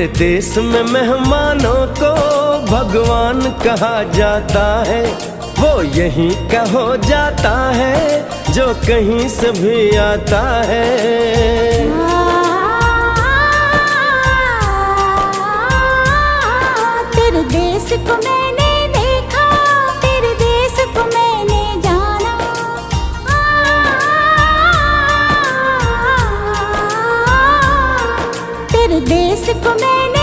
मेरे देश में मेहमानों को भगवान कहा जाता है। वो यहीं का हो जाता है जो कहीं से भी आता है। तेरे देश को मैंने देखा, तेरे देश को मैंने जाना। तेरे देश को मैंने